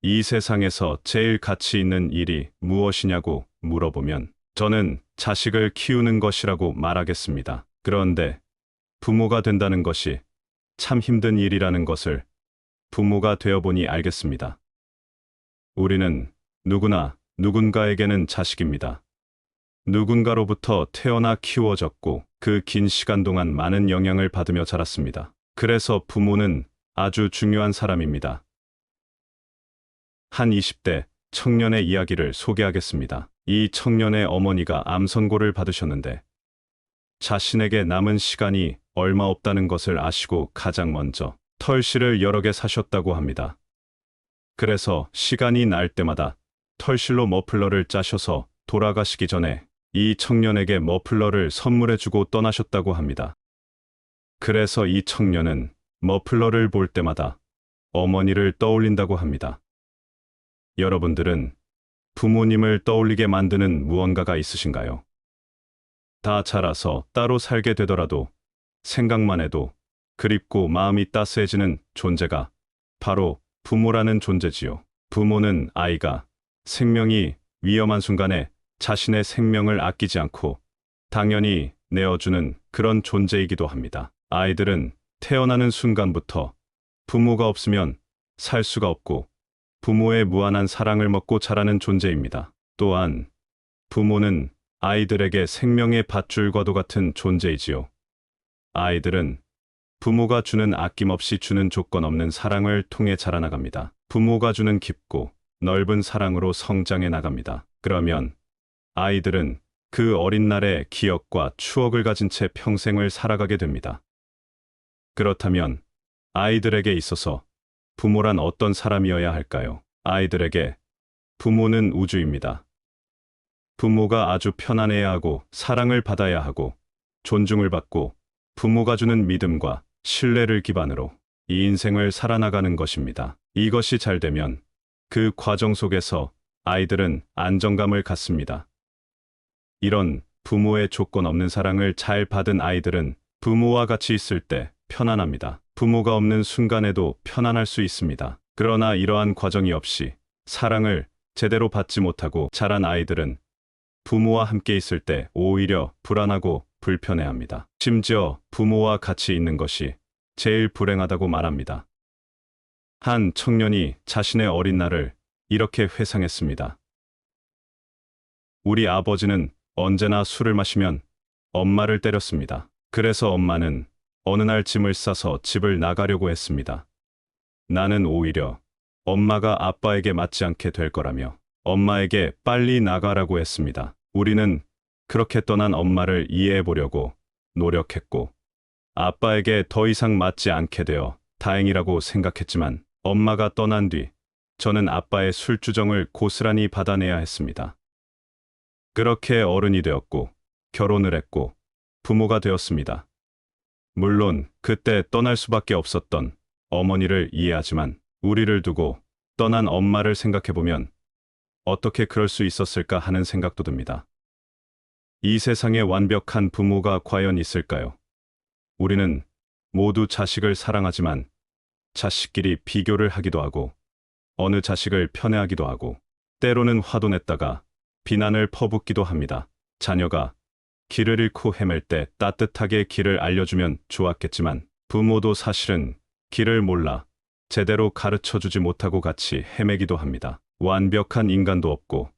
이 세상에서 제일 가치 있는 일이 무엇이냐고 물어보면 저는 자식을 키우는 것이라고 말하겠습니다. 그런데 부모가 된다는 것이 참 힘든 일이라는 것을 부모가 되어보니 알겠습니다. 우리는 누구나 누군가에게는 자식입니다. 누군가로부터 태어나 키워졌고 그 긴 시간 동안 많은 영향을 받으며 자랐습니다. 그래서 부모는 아주 중요한 사람입니다. 한 20대 청년의 이야기를 소개하겠습니다. 이 청년의 어머니가 암 선고를 받으셨는데 자신에게 남은 시간이 얼마 없다는 것을 아시고 가장 먼저 털실을 여러 개 사셨다고 합니다. 그래서 시간이 날 때마다 털실로 머플러를 짜셔서 돌아가시기 전에 이 청년에게 머플러를 선물해주고 떠나셨다고 합니다. 그래서 이 청년은 머플러를 볼 때마다 어머니를 떠올린다고 합니다. 여러분들은 부모님을 떠올리게 만드는 무언가가 있으신가요? 다 자라서 따로 살게 되더라도 생각만 해도 그립고 마음이 따스해지는 존재가 바로 부모라는 존재지요. 부모는 아이가 생명이 위험한 순간에 자신의 생명을 아끼지 않고 당연히 내어주는 그런 존재이기도 합니다. 아이들은 태어나는 순간부터 부모가 없으면 살 수가 없고 부모의 무한한 사랑을 먹고 자라는 존재입니다. 또한 부모는 아이들에게 생명의 밧줄과도 같은 존재이지요. 아이들은 부모가 주는 아낌없이 주는 조건 없는 사랑을 통해 자라나갑니다. 부모가 주는 깊고 넓은 사랑으로 성장해 나갑니다. 그러면 아이들은 그 어린 날의 기억과 추억을 가진 채 평생을 살아가게 됩니다. 그렇다면 아이들에게 있어서 부모란 어떤 사람이어야 할까요? 아이들에게 부모는 우주입니다. 부모가 아주 편안해야 하고 사랑을 받아야 하고 존중을 받고 부모가 주는 믿음과 신뢰를 기반으로 이 인생을 살아나가는 것입니다. 이것이 잘 되면 그 과정 속에서 아이들은 안정감을 갖습니다. 이런 부모의 조건 없는 사랑을 잘 받은 아이들은 부모와 같이 있을 때 편안합니다. 부모가 없는 순간에도 편안할 수 있습니다. 그러나 이러한 과정이 없이 사랑을 제대로 받지 못하고 자란 아이들은 부모와 함께 있을 때 오히려 불안하고 불편해합니다. 심지어 부모와 같이 있는 것이 제일 불행하다고 말합니다. 한 청년이 자신의 어린 날을 이렇게 회상했습니다. 우리 아버지는 언제나 술을 마시면 엄마를 때렸습니다. 그래서 엄마는 어느 날 짐을 싸서 집을 나가려고 했습니다. 나는 오히려 엄마가 아빠에게 맞지 않게 될 거라며 엄마에게 빨리 나가라고 했습니다. 우리는 그렇게 떠난 엄마를 이해해 보려고 노력했고 아빠에게 더 이상 맞지 않게 되어 다행이라고 생각했지만 엄마가 떠난 뒤 저는 아빠의 술주정을 고스란히 받아내야 했습니다. 그렇게 어른이 되었고 결혼을 했고 부모가 되었습니다. 물론 그때 떠날 수밖에 없었던 어머니를 이해하지만 우리를 두고 떠난 엄마를 생각해보면 어떻게 그럴 수 있었을까 하는 생각도 듭니다. 이 세상에 완벽한 부모가 과연 있을까요? 우리는 모두 자식을 사랑하지만 자식끼리 비교를 하기도 하고 어느 자식을 편애하기도 하고 때로는 화도 냈다가 비난을 퍼붓기도 합니다. 자녀가 길을 잃고 헤맬 때 따뜻하게 길을 알려주면 좋았겠지만 부모도 사실은 길을 몰라 제대로 가르쳐주지 못하고 같이 헤매기도 합니다. 완벽한 인간도 없고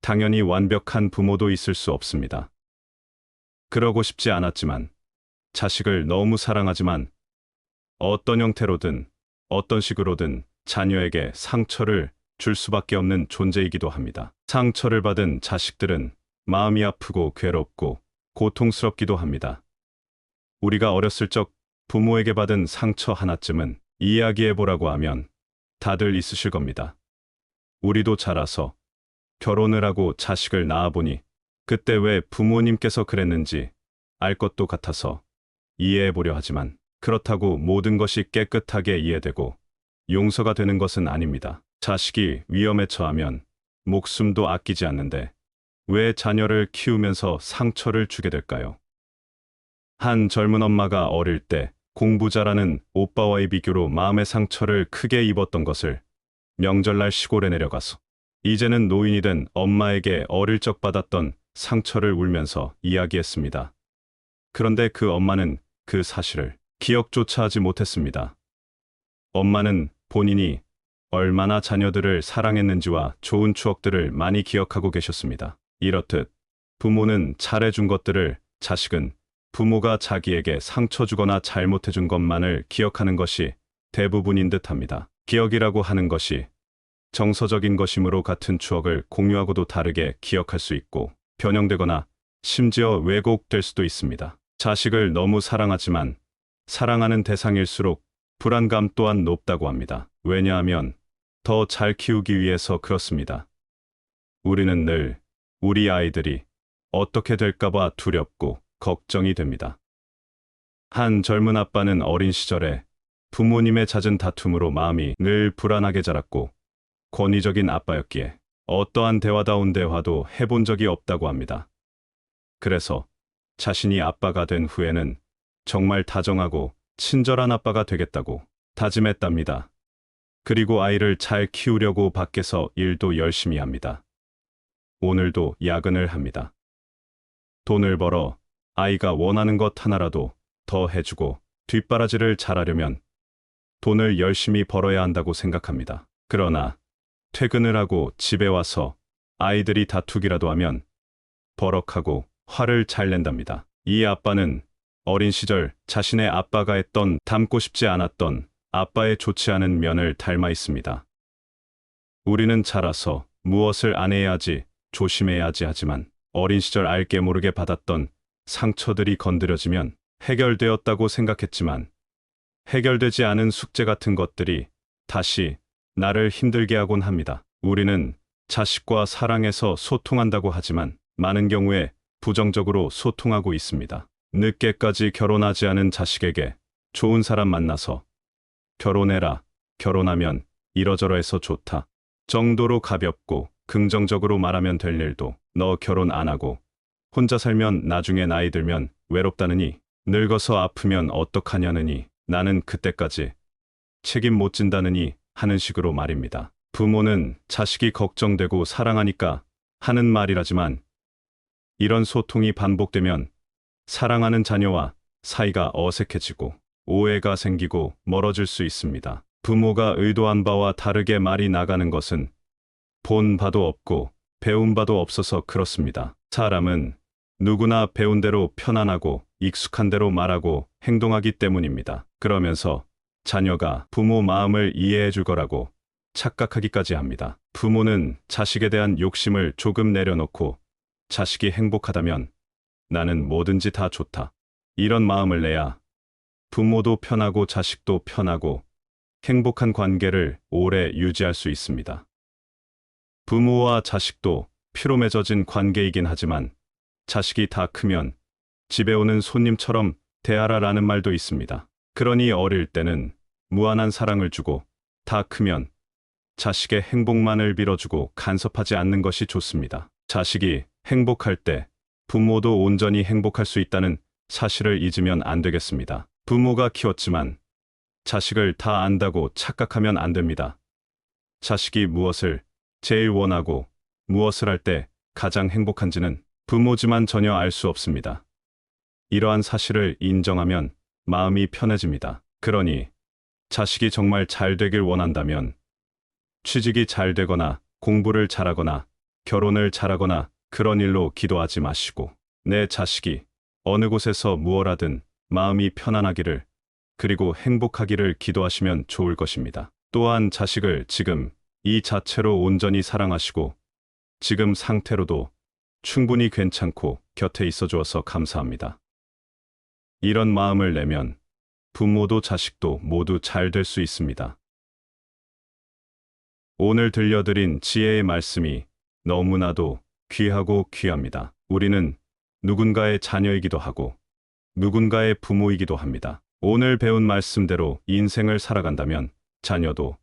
당연히 완벽한 부모도 있을 수 없습니다. 그러고 싶지 않았지만 자식을 너무 사랑하지만 어떤 형태로든 어떤 식으로든 자녀에게 상처를 줄 수밖에 없는 존재이기도 합니다. 상처를 받은 자식들은 마음이 아프고 괴롭고 고통스럽기도 합니다. 우리가 어렸을 적 부모에게 받은 상처 하나쯤은 이야기해보라고 하면 다들 있으실 겁니다. 우리도 자라서 결혼을 하고 자식을 낳아보니 그때 왜 부모님께서 그랬는지 알 것도 같아서 이해해보려 하지만 그렇다고 모든 것이 깨끗하게 이해되고 용서가 되는 것은 아닙니다. 자식이 위험에 처하면 목숨도 아끼지 않는데 왜 자녀를 키우면서 상처를 주게 될까요? 한 젊은 엄마가 어릴 때 공부 잘하는 오빠와의 비교로 마음의 상처를 크게 입었던 것을 명절날 시골에 내려가서 이제는 노인이 된 엄마에게 어릴 적 받았던 상처를 울면서 이야기했습니다. 그런데 그 엄마는 그 사실을 기억조차 하지 못했습니다. 엄마는 본인이 얼마나 자녀들을 사랑했는지와 좋은 추억들을 많이 기억하고 계셨습니다. 이렇듯 부모는 잘해준 것들을, 자식은 부모가 자기에게 상처 주거나 잘못해준 것만을 기억하는 것이 대부분인 듯합니다. 기억이라고 하는 것이 정서적인 것이므로 같은 추억을 공유하고도 다르게 기억할 수 있고 변형되거나 심지어 왜곡될 수도 있습니다. 자식을 너무 사랑하지만 사랑하는 대상일수록 불안감 또한 높다고 합니다. 왜냐하면 더 잘 키우기 위해서 그렇습니다. 우리는 늘 우리 아이들이 어떻게 될까봐 두렵고 걱정이 됩니다. 한 젊은 아빠는 어린 시절에 부모님의 잦은 다툼으로 마음이 늘 불안하게 자랐고 권위적인 아빠였기에 어떠한 대화다운 대화도 해본 적이 없다고 합니다. 그래서 자신이 아빠가 된 후에는 정말 다정하고 친절한 아빠가 되겠다고 다짐했답니다. 그리고 아이를 잘 키우려고 밖에서 일도 열심히 합니다. 오늘도 야근을 합니다. 돈을 벌어 아이가 원하는 것 하나라도 더 해주고 뒷바라지를 잘하려면 돈을 열심히 벌어야 한다고 생각합니다. 그러나 퇴근을 하고 집에 와서 아이들이 다투기라도 하면 버럭하고 화를 잘 낸답니다. 이 아빠는 어린 시절 자신의 아빠가 했던 닮고 싶지 않았던 아빠의 좋지 않은 면을 닮아 있습니다. 우리는 자라서 무엇을 안 해야지, 조심해야지 하지만 어린 시절 알게 모르게 받았던 상처들이 건드려지면 해결되었다고 생각했지만 해결되지 않은 숙제 같은 것들이 다시 나를 힘들게 하곤 합니다. 우리는 자식과 사랑해서 소통한다고 하지만 많은 경우에 부정적으로 소통하고 있습니다. 늦게까지 결혼하지 않은 자식에게 좋은 사람 만나서 결혼해라, 결혼하면 이러저러해서 좋다 정도로 가볍고 긍정적으로 말하면 될 일도 너 결혼 안 하고 혼자 살면 나중에 나이 들면 외롭다느니 늙어서 아프면 어떡하냐느니 나는 그때까지 책임 못 진다느니 하는 식으로 말입니다. 부모는 자식이 걱정되고 사랑하니까 하는 말이라지만 이런 소통이 반복되면 사랑하는 자녀와 사이가 어색해지고 오해가 생기고 멀어질 수 있습니다. 부모가 의도한 바와 다르게 말이 나가는 것은 본 바도 없고 배운 바도 없어서 그렇습니다. 사람은 누구나 배운 대로 편안하고 익숙한 대로 말하고 행동하기 때문입니다. 그러면서 자녀가 부모 마음을 이해해 줄 거라고 착각하기까지 합니다. 부모는 자식에 대한 욕심을 조금 내려놓고 자식이 행복하다면 나는 뭐든지 다 좋다, 이런 마음을 내야 부모도 편하고 자식도 편하고 행복한 관계를 오래 유지할 수 있습니다. 부모와 자식도 피로 맺어진 관계이긴 하지만 자식이 다 크면 집에 오는 손님처럼 대하라라는 말도 있습니다. 그러니 어릴 때는 무한한 사랑을 주고 다 크면 자식의 행복만을 빌어주고 간섭하지 않는 것이 좋습니다. 자식이 행복할 때 부모도 온전히 행복할 수 있다는 사실을 잊으면 안 되겠습니다. 부모가 키웠지만 자식을 다 안다고 착각하면 안 됩니다. 자식이 무엇을 제일 원하고 무엇을 할 때 가장 행복한지는 부모지만 전혀 알 수 없습니다. 이러한 사실을 인정하면 마음이 편해집니다. 그러니 자식이 정말 잘 되길 원한다면 취직이 잘 되거나 공부를 잘하거나 결혼을 잘하거나 그런 일로 기도하지 마시고 내 자식이 어느 곳에서 무엇 하든 마음이 편안하기를 그리고 행복하기를 기도하시면 좋을 것입니다. 또한 자식을 지금 이 자체로 온전히 사랑하시고 지금 상태로도 충분히 괜찮고 곁에 있어 주어서 감사합니다. 이런 마음을 내면 부모도 자식도 모두 잘 될 수 있습니다. 오늘 들려드린 지혜의 말씀이 너무나도 귀하고 귀합니다. 우리는 누군가의 자녀이기도 하고 누군가의 부모이기도 합니다. 오늘 배운 말씀대로 인생을 살아간다면 자녀도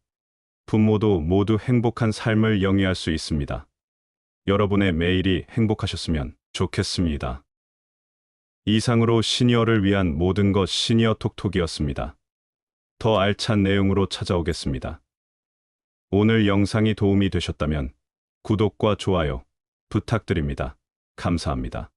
부모도 모두 행복한 삶을 영위할 수 있습니다. 여러분의 매일이 행복하셨으면 좋겠습니다. 이상으로 시니어를 위한 모든 것 시니어 톡톡이었습니다. 더 알찬 내용으로 찾아오겠습니다. 오늘 영상이 도움이 되셨다면 구독과 좋아요 부탁드립니다. 감사합니다.